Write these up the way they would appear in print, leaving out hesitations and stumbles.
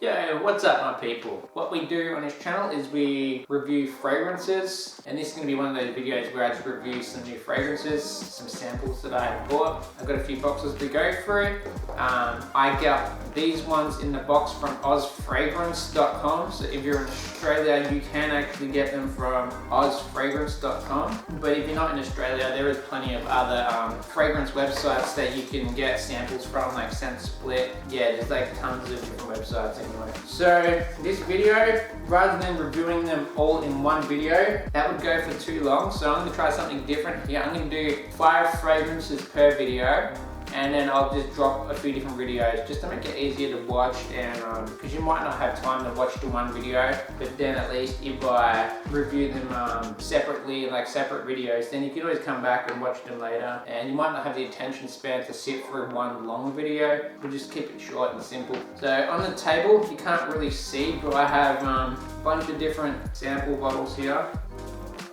Yo, what's up my people? What we do on this channel is we review fragrances, and this is going to be one of those videos where I just review some new fragrances, some samples that I have bought. I've got a few boxes to go through. I got these ones in the box from ozfragrance.com, so if you're in Australia you can actually get them from ozfragrance.com, but if you're not in Australia there is plenty of other fragrance websites that you can get samples from, like ScentSplit. Yeah, there's like tons of different websites anyway. So this video, rather than reviewing them all in one video, that would go for too long, so I'm going to try something different here. I'm going to do 5 fragrances per video, and then I'll just drop a few different videos just to make it easier to watch, and because you might not have time to watch the one video, but then at least if I review them separately, like separate videos, then you can always come back and watch them later, and you might not have the attention span to sit through one long video. We'll just keep it short and simple. So on the table, you can't really see, but I have a bunch of different sample bottles here.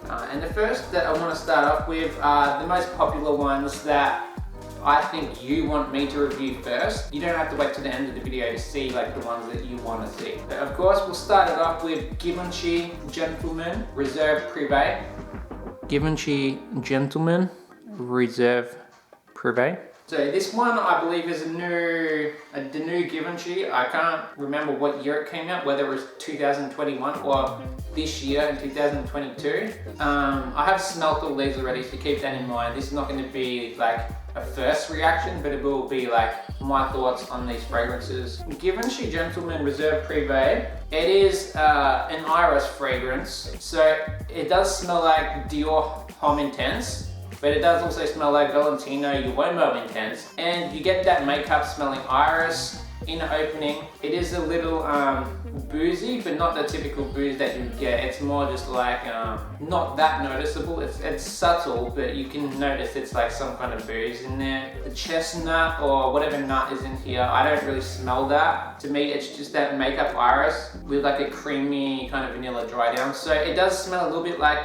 And the first that I want to start off with are the most popular ones that I think you want me to review first. You don't have to wait till the end of the video to see like the ones that you want to see. But of course, we'll start it off with Givenchy Gentleman Reserve Privé. Givenchy Gentleman Reserve Privé. So this one I believe is the new Givenchy. I can't remember what year it came out, whether it was 2021 or this year in 2022. I have smelt all these already, so keep that in mind. This is not going to be like a first reaction, but it will be like my thoughts on these fragrances. Givenchy Gentleman Reserve Privé. It is an iris fragrance, so it does smell like Dior Homme Intense, but it does also smell like Valentino Uomo Intense, and you get that makeup smelling iris in the opening. It is a little boozy, but not the typical booze that you get. It's more just like not that noticeable. It's subtle, but you can notice it's like some kind of booze in there. The chestnut or whatever nut is in here, I don't really smell that. To me, it's just that makeup iris with like a creamy kind of vanilla dry down. So it does smell a little bit like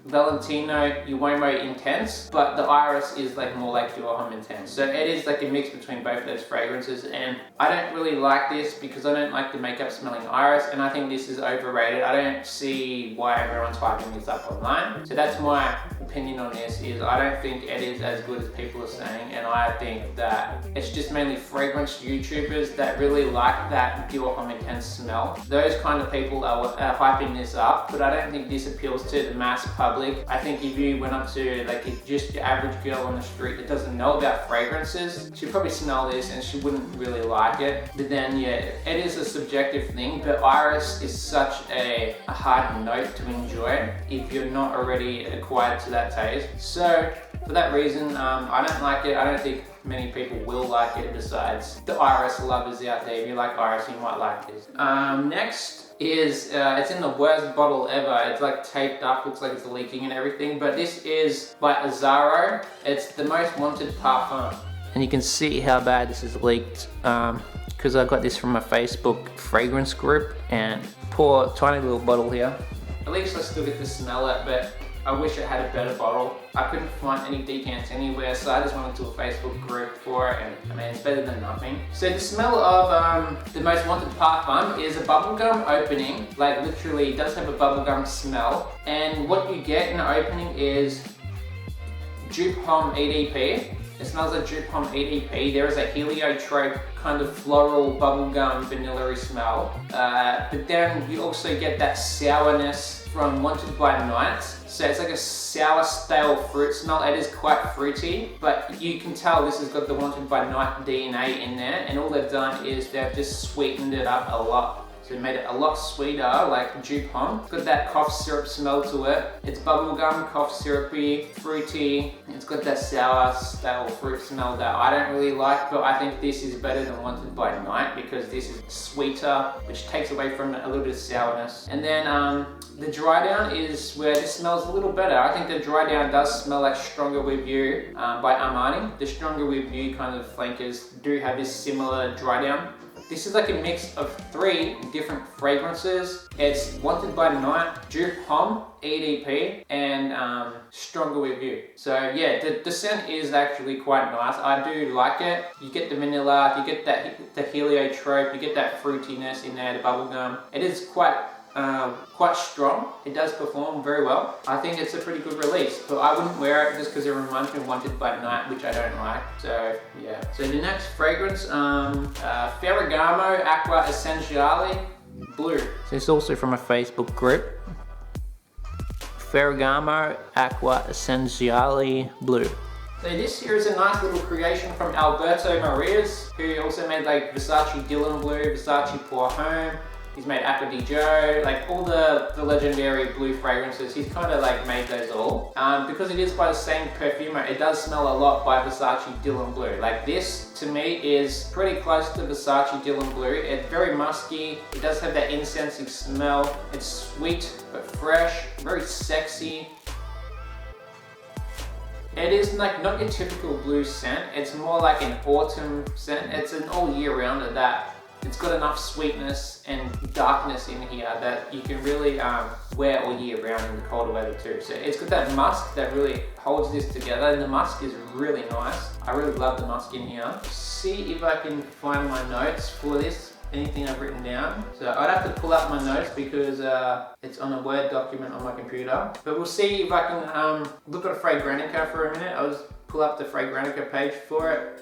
Valentino Uomo Intense, but the iris is like more like Dior Homme Intense. So it is like a mix between both of those fragrances, and I don't really like this because I don't like the makeup smelling iris, and I think this is overrated. I don't see why everyone's hyping this up online. So that's my opinion on this, is I don't think it is as good as people are saying, and I think that it's just mainly fragrance YouTubers that really like that Dior Homme Intense smell. Those kind of people are hyping this up, but I don't think this appeals to the mass public. I think if you went up to like just your average girl on the street that doesn't know about fragrances, she'd probably smell this and she wouldn't really like it. But then yeah, it is a subjective thing, but iris is such a hard note to enjoy if you're not already acquired to that taste. So for that reason, I don't like it. I don't think many people will like it besides the iris lovers out there. If you like iris, you might like this. Next is, it's in the worst bottle ever. It's like taped up, looks like it's leaking and everything, but this is by Azzaro. It's the Most Wanted Parfum. And you can see how bad this is leaked, because I got this from my Facebook fragrance group, and poor tiny little bottle here. At least I still get to smell it, but I wish it had a better bottle. I couldn't find any decants anywhere, so I just went into a Facebook group for it, and I mean, it's better than nothing. So the smell of the Most Wanted Parfum is a bubblegum opening, like literally it does have a bubblegum smell. And what you get in the opening is Dupe Homme EDP. It smells like Dupe Homme EDP. There is a heliotrope kind of floral bubblegum vanilla-y smell. But then you also get that sourness from Wanted by Night. So it's like a sour, stale fruit smell. It is quite fruity, but you can tell this has got the Wanted by Night DNA in there, and all they've done is they've just sweetened it up a lot. So it made it a lot sweeter, like Dupe Homme. It's got that cough syrup smell to it. It's bubblegum, cough syrupy, fruity. It's got that sour, stale fruit smell that I don't really like, but I think this is better than Wanted by Night because this is sweeter, which takes away from a little bit of sourness. And then the dry down is where this smells a little better. I think the dry down does smell like Stronger With You by Armani. The Stronger With You kind of flankers do have this similar dry down. This is like a mix of 3 different fragrances. It's Wanted by Night, Dupe Homme, EDP, and Stronger With You. So yeah, the scent is actually quite nice. I do like it. You get the vanilla, you get the heliotrope, you get that fruitiness in there, the bubblegum. It is quite strong. It does perform very well. I think it's a pretty good release, but I wouldn't wear it just because it reminds me of Wanted by Night, which I don't like. So yeah. So the next fragrance, Ferragamo Acqua Essenziale Blue. So it's also from a Facebook group. Ferragamo Acqua Essenziale Blue. So this here is a nice little creation from Alberto Marias, who also made like Versace Dylan Blue, Versace Pour Homme. He's made Acqua di Gio, like all the legendary blue fragrances. He's kind of like made those all. Because it is by the same perfumer, it does smell a lot by Versace Dylan Blue. Like this, to me, is pretty close to Versace Dylan Blue. It's very musky. It does have that incensey smell. It's sweet, but fresh, very sexy. It is like not your typical blue scent. It's more like an autumn scent. It's an all year round of that. It's got enough sweetness and darkness in here that you can really wear all year round in the colder weather too. So it's got that musk that really holds this together, and the musk is really nice. I really love the musk in here. See if I can find my notes for this, anything I've written down. So I'd have to pull up my notes because it's on a Word document on my computer. But we'll see if I can look at Fragrantica for a minute. I'll just pull up the Fragrantica page for it.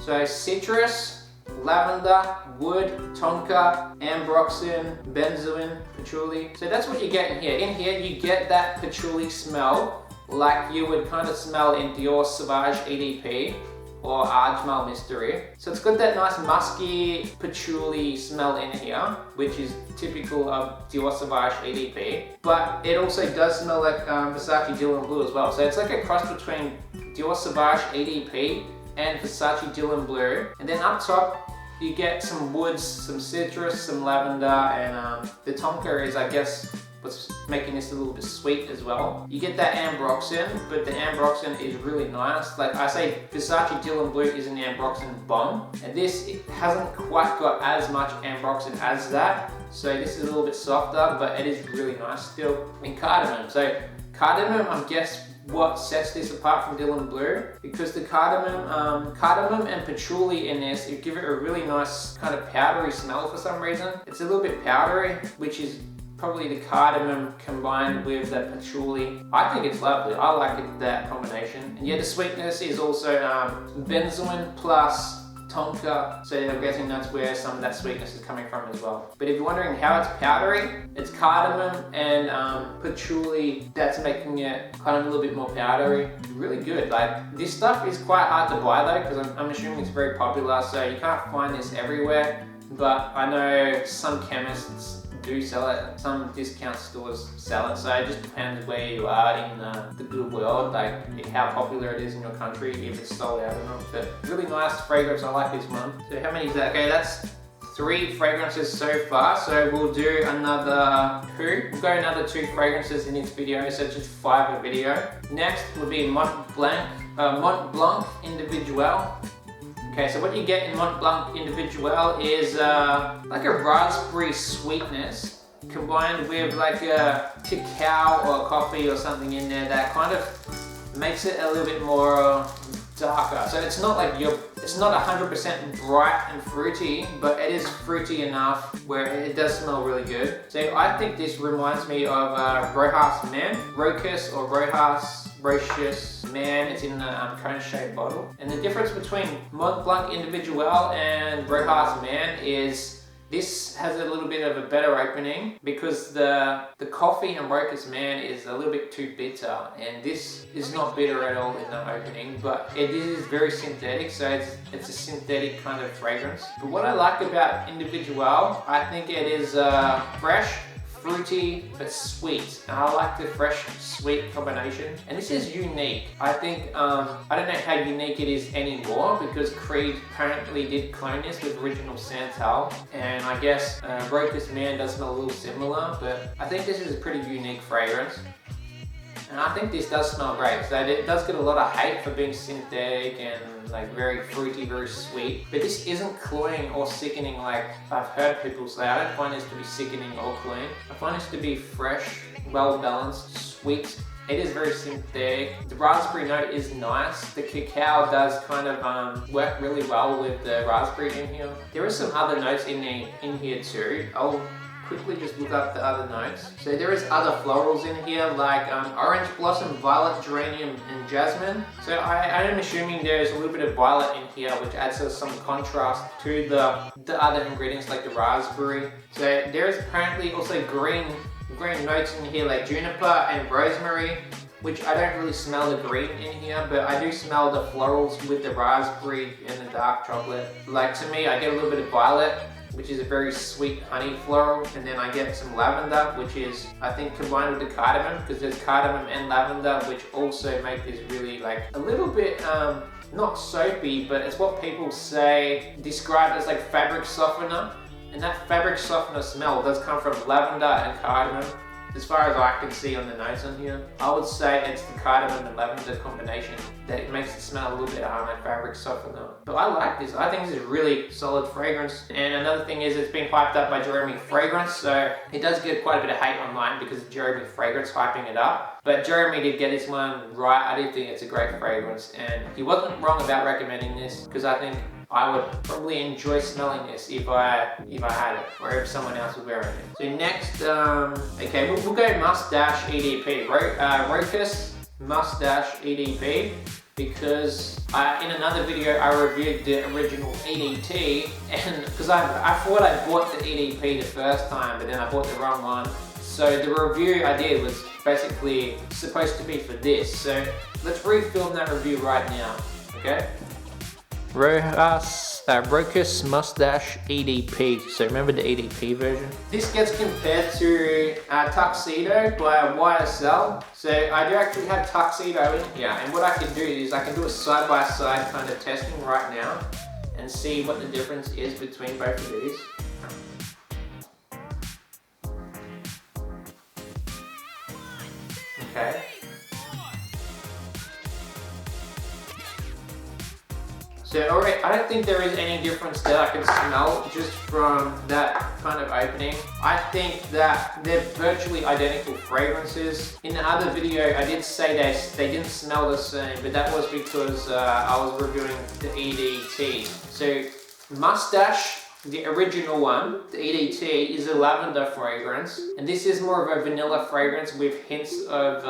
So citrus, lavender, wood, tonka, ambroxan, benzoin, patchouli. So that's what you get in here. In here you get that patchouli smell like you would kind of smell in Dior Sauvage EDP or Ajmal Mystery. So it's got that nice musky patchouli smell in here, which is typical of Dior Sauvage EDP. But it also does smell like Versace Dylan Blue as well. So it's like a cross between Dior Sauvage EDP and Versace Dylan Blue. And then up top, you get some woods, some citrus, some lavender, and the tonka is, I guess, what's making this a little bit sweet as well. You get that ambroxan, but the ambroxan is really nice. Like I say, Versace Dylan Blue is an ambroxan bomb, and this it hasn't quite got as much ambroxan as that. So this is a little bit softer, but it is really nice still. And cardamom. So cardamom, I guess, what sets this apart from Dylan Blue, because the cardamom and patchouli in this, it give it a really nice kind of powdery smell for some reason. It's a little bit powdery, which is probably the cardamom combined with that patchouli. I think it's lovely. I like it, that combination. And yeah, the sweetness is also benzoin plus tonka, so I'm guessing that's where some of that sweetness is coming from as well. But if you're wondering how it's powdery, it's cardamom and patchouli that's making it kind of a little bit more powdery. Really good. Like, this stuff is quite hard to buy though, because I'm assuming it's very popular, so you can't find this everywhere. But I know some chemists do sell it, some discount stores sell it, so it just depends where you are in the good world, like how popular it is in your country, if it's sold out or not. But really nice fragrance, I like this one. So how many is that? Okay, that's 3 fragrances so far, so we'll do another 2. We'll go another 2 fragrances in this video, so just 5 a video. Next will be Mont Blanc Individual. Okay, so what you get in Mont Blanc Individual is like a raspberry sweetness combined with like a cacao or coffee or something in there that kind of makes it a little bit more darker. So it's not like it's not 100% bright and fruity, but it is fruity enough where it does smell really good. So I think this reminds me of Rojas Man, Rochus or Rochus Man. It's in the cone shaped bottle. And the difference between Mont Blanc Individual and Rojas Man is this has a little bit of a better opening because the coffee in Rochus Man is a little bit too bitter, and this is not bitter at all in the opening, but it is very synthetic, so it's a synthetic kind of fragrance. But what I like about Individual, I think it is fresh, fruity but sweet. And I like the fresh sweet combination. And this is unique. I think, I don't know how unique it is anymore because Creed apparently did clone this with original Santal. And I guess Rokus Man does smell a little similar, but I think this is a pretty unique fragrance. And I think this does smell great. So it does get a lot of hate for being synthetic and like very fruity, very sweet. But this isn't cloying or sickening like I've heard people say. I don't find this to be sickening or cloying. I find this to be fresh, well balanced, sweet. It is very synthetic. The raspberry note is nice. The cacao does kind of work really well with the raspberry in here. There are some other notes in here too. I'll quickly just look up the other notes. So there is other florals in here like orange blossom, violet, geranium, and jasmine. So I am assuming there's a little bit of violet in here which adds some contrast to the other ingredients like the raspberry. So there is apparently also green notes in here like juniper and rosemary, which I don't really smell the green in here, but I do smell the florals with the raspberry and the dark chocolate. Like to me, I get a little bit of violet, which is a very sweet honey floral, and then I get some lavender, which is I think combined with the cardamom, because there's cardamom and lavender, which also make this really like a little bit not soapy, but it's what people say describe as like fabric softener, and that fabric softener smell does come from lavender and cardamom. As far as I can see on the notes on here, I would say it's the cardamom and lavender combination that it makes it smell a little bit like fabric softener. But I like this. I think this is a really solid fragrance. And another thing is it's been hyped up by Jeremy Fragrance, so it does get quite a bit of hate online because of Jeremy Fragrance hyping it up. But Jeremy did get this one right. I do think it's a great fragrance, and he wasn't wrong about recommending this because I think I would probably enjoy smelling this if I had it, or if someone else was wearing it. So next, okay, we'll go Mustache EDP, Rokus Mustache EDP, because in another video I reviewed the original EDT, and because I thought I bought the EDP the first time, but then I bought the wrong one. So the review I did was basically supposed to be for this. So let's refilm that review right now, okay? Rokus Mustache EDP. So remember the EDP version? This gets compared to Tuxedo by YSL. So I do actually have Tuxedo in here, and what I can do is I can do a side-by-side kind of testing right now and see what the difference is between both of these. Okay. So already, I don't think there is any difference that I can smell just from that kind of opening. I think that they're virtually identical fragrances. In the other video, I did say they didn't smell the same, but that was because I was reviewing the EDT. So Mustache, the original one, the EDT, is a lavender fragrance, and this is more of a vanilla fragrance with hints of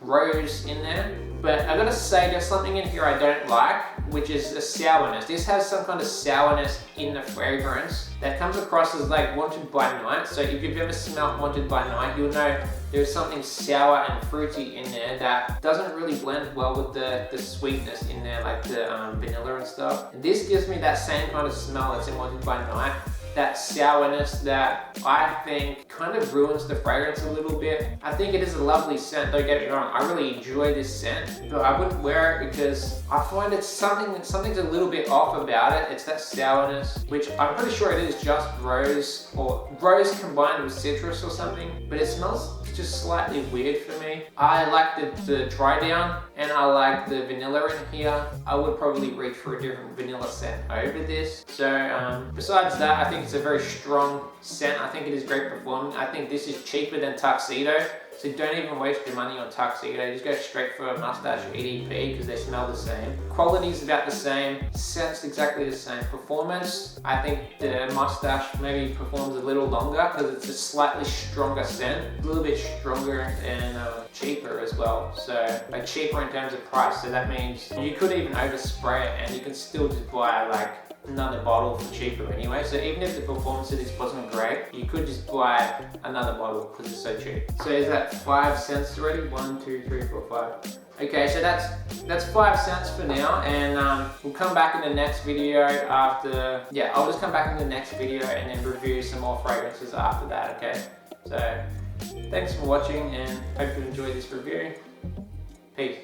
rose in there. But I gotta say, there's something in here I don't like, which is a sourness. This has some kind of sourness in the fragrance that comes across as like Wanted by Night. So if you've ever smelled Wanted by Night, you'll know there's something sour and fruity in there that doesn't really blend well with the sweetness in there, like the vanilla and stuff. And this gives me that same kind of smell that's in Wanted by Night. That sourness that I think kind of ruins the fragrance a little bit. I think it is a lovely scent, don't get me wrong. I really enjoy this scent, but I wouldn't wear it because I find it's something's a little bit off about it. It's that sourness, which I'm pretty sure it is just rose, or rose combined with citrus or something, but it smells just slightly weird for me. I like the dry down, and I like the vanilla in here. I would probably reach for a different vanilla scent over this. So besides that, I think it's a very strong scent. I think it is great performing. I think this is cheaper than Tuxedo. So don't even waste your money on Tuxedo. Just go straight for a Mustache EDP because they smell the same. Quality is about the same. Scent's exactly the same. Performance, I think the Mustache maybe performs a little longer because it's a slightly stronger scent. A little bit stronger and cheaper as well. So like cheaper in terms of price. So that means you could even overspray it and you can still just buy like another bottle for cheaper anyway. So even if the performance of this wasn't great, you could just buy another bottle because it's so cheap. So is that 5 cents already? 1, 2, 3, 4, 5. Okay, so that's 5 cents for now, and we'll come back in the next video after. Yeah, I'll just come back in the next video and then review some more fragrances after that. Okay. So thanks for watching and hope you enjoyed this review. Peace.